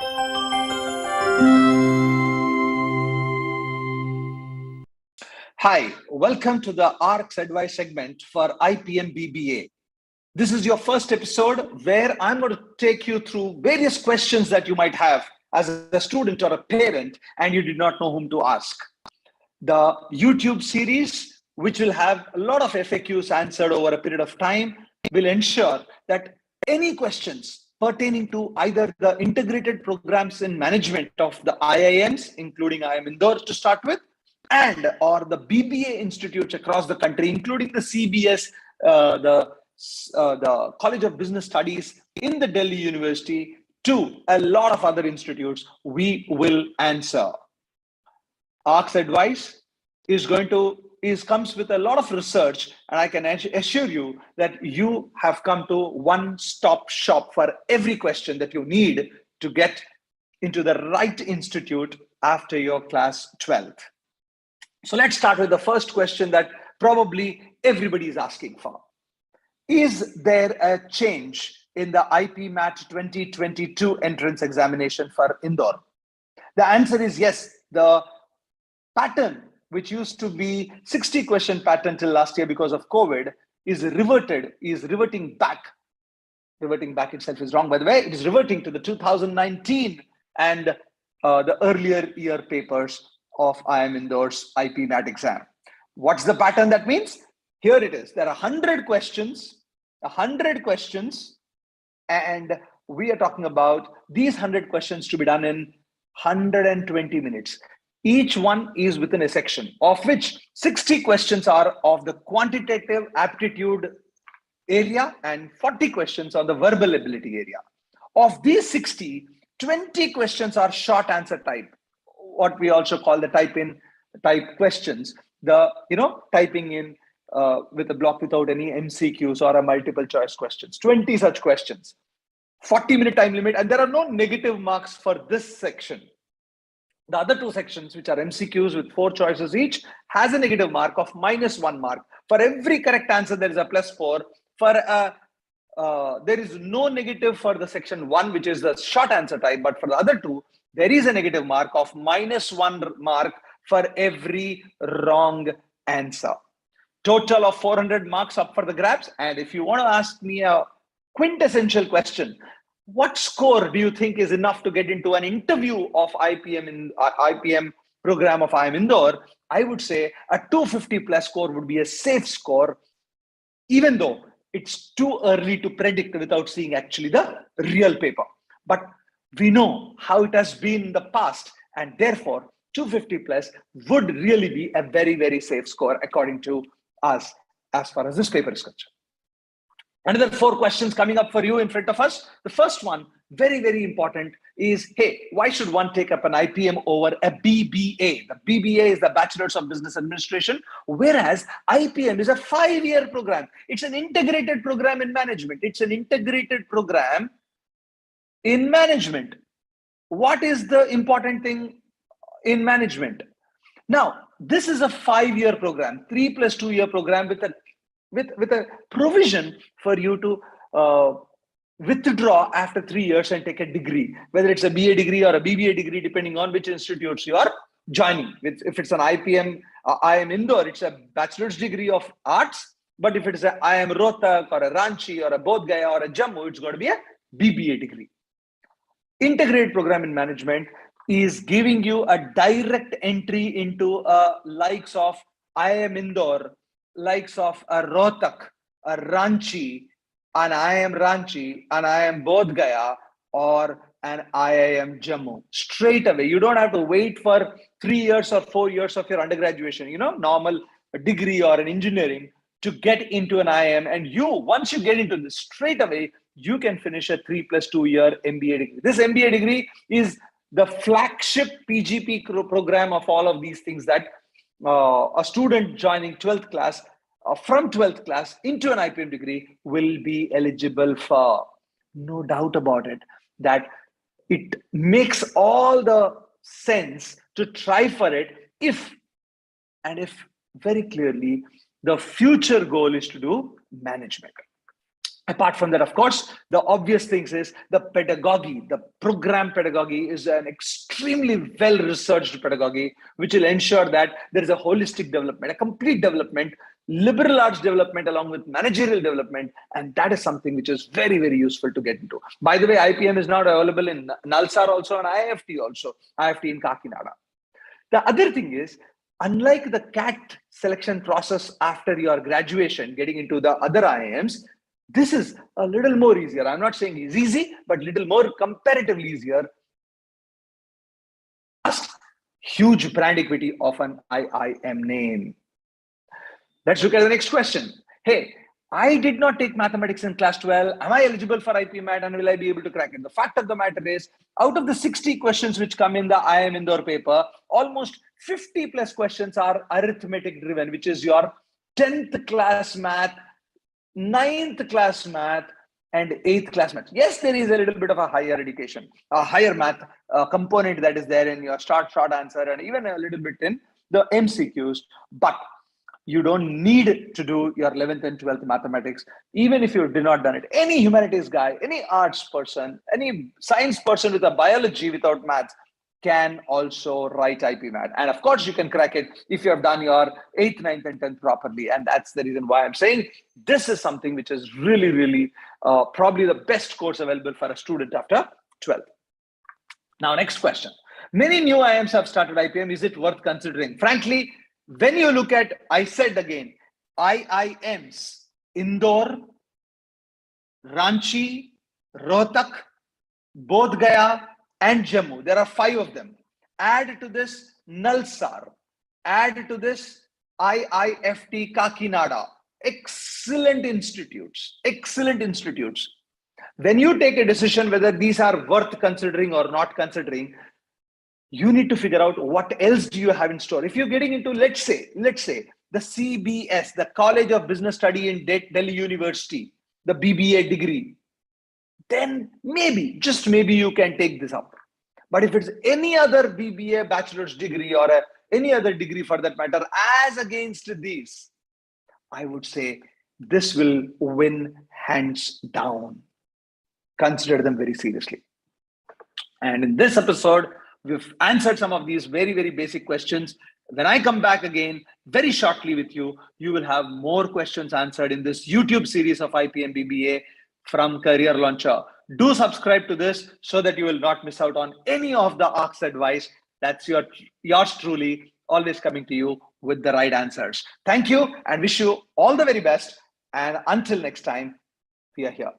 Hi, welcome to the ARCS Advice segment for IPM BBA. This is your first episode where I'm going to take you through various questions that you might have as a student or a parent and you did not know whom to ask. The YouTube series, which will have a lot of FAQs answered over a period of time, will ensure that any questions pertaining to either the integrated programs in management of the IIMs, including IIM Indore to start with, and or the BBA institutes across the country, including the CBS, the College of Business Studies in the Delhi University, to a lot of other institutes, we will answer. ARCS Advice comes with a lot of research, and I can assure you that you have come to one-stop shop for every question that you need to get into the right institute after your class 12th. So let's start with the first question that probably everybody is asking for. Is there a change in the IPMAT 2022 entrance examination for Indore? The answer is yes. The pattern, which used to be 60 question pattern till last year because of COVID, is reverting back. Reverting back itself is wrong, by the way. It is reverting to the 2019 and the earlier year papers of IIM Indore's IPMAT exam. What's the pattern that means? Here it is. There are 100 questions, and we are talking about these 100 questions to be done in 120 minutes. Each one is within a section, of which 60 questions are of the quantitative aptitude area and 40 questions on the verbal ability area. Of these 60, 20 questions are short answer type, what we also call the type questions, typing in with a block without any MCQs or a multiple choice questions, 20 such questions, 40-minute time limit, and there are no negative marks for this section. The other two sections, which are MCQs with 4 choices each, has a negative mark of -1 mark. For every correct answer, there is a +4. There is no negative for the section 1, which is the short answer type, but for the other two, there is a negative mark of -1 mark for every wrong answer. Total of 400 marks up for the grabs. And if you want to ask me a quintessential question, what score do you think is enough to get into an interview of IPM program of IIM Indore? I would say a 250 plus score would be a safe score, even though it's too early to predict without seeing actually the real paper. But we know how it has been in the past, and therefore 250 plus would really be a very, very safe score according to us as far as this paper is concerned. Another 4 questions coming up for you in front of us. The first one, very, very important, is, hey, why should one take up an IPM over a BBA? The BBA is the Bachelor's of Business Administration, whereas IPM is a 5-year program. It's an integrated program in management. It's an integrated program in management. What is the important thing in management? Now, this is a 5-year program, 3 + 2 year program with a provision for you to withdraw after 3 years and take a degree, whether it's a BA degree or a BBA degree, depending on which institutes you are joining. If it's an IPM, IIM Indore, it's a bachelor's degree of arts. But if it is a IIM Rohtak or a Ranchi or a Bodh Gaya or a Jammu, it's going to be a BBA degree. Integrated program in management is giving you a direct entry into likes of IIM Indore, likes of a Rohtak, a Ranchi, an IIM Ranchi, an IIM Bodh Gaya, or an IIM Jammu. Straight away. You don't have to wait for 3 years or 4 years of your undergraduation, normal degree or an engineering to get into an IIM. And once you get into this, straight away, you can finish a 3 + 2 year MBA degree. This MBA degree is the flagship PGP program of all of these things that a student joining 12th class, from 12th class into an IPM degree will be eligible for. No doubt about it, that it makes all the sense to try for it if very clearly the future goal is to do management. Apart from that, of course, the obvious things is the pedagogy, the program pedagogy is an extremely well-researched pedagogy, which will ensure that there is a holistic development, a complete development, liberal arts development along with managerial development. And that is something which is very, very useful to get into. By the way, IPM is now available in Nalsar also and IFT also, IFT in Kakinada. The other thing is, unlike the CAT selection process after your graduation, getting into the other IIMs, this is a little more easier. I'm not saying it's easy, but little more comparatively easier. Huge brand equity of an IIM name. Let's look at the next question. Hey, I did not take mathematics in class 12. Am I eligible for IPMAT and will I be able to crack it? The fact of the matter is, out of the 60 questions which come in the IIM Indore paper, almost 50 plus questions are arithmetic driven, which is your 10th class math, 9th class math, and 8th class math. Yes, there is a little bit of a higher education, a higher math component that is there in your short answer and even a little bit in the MCQs, but you don't need to do your 11th and 12th mathematics, even if you did not done it. Any humanities guy, any arts person, any science person with a biology without maths can also write IPMAT. And of course, you can crack it if you have done your 8th, 9th, and 10th properly. And that's the reason why I'm saying this is something which is really, really probably the best course available for a student after 12th. Now, next question. Many new IIMs have started IPM. Is it worth considering? Frankly, when you look at, I said again, IIMs, Indore, Ranchi, Rohtak, Bodh Gaya, and Jammu. There are 5 of them. Add to this Nalsar. Add to this IIFT Kakinada. Excellent institutes. Excellent institutes. When you take a decision whether these are worth considering or not considering, you need to figure out what else do you have in store. If you're getting into, let's say the CBS, the College of Business Study in Delhi University, the BBA degree, then maybe, just maybe you can take this up. But if it's any other BBA bachelor's degree or any other degree for that matter, as against these, I would say this will win hands down. Consider them very seriously. And in this episode, we've answered some of these very, very basic questions. When I come back again very shortly with you, you will have more questions answered in this YouTube series of IPM BBA from Career Launcher. Do subscribe to this so that you will not miss out on any of the ARC's advice. That's yours truly, always coming to you with the right answers. Thank you and wish you all the very best. And until next time, we are here.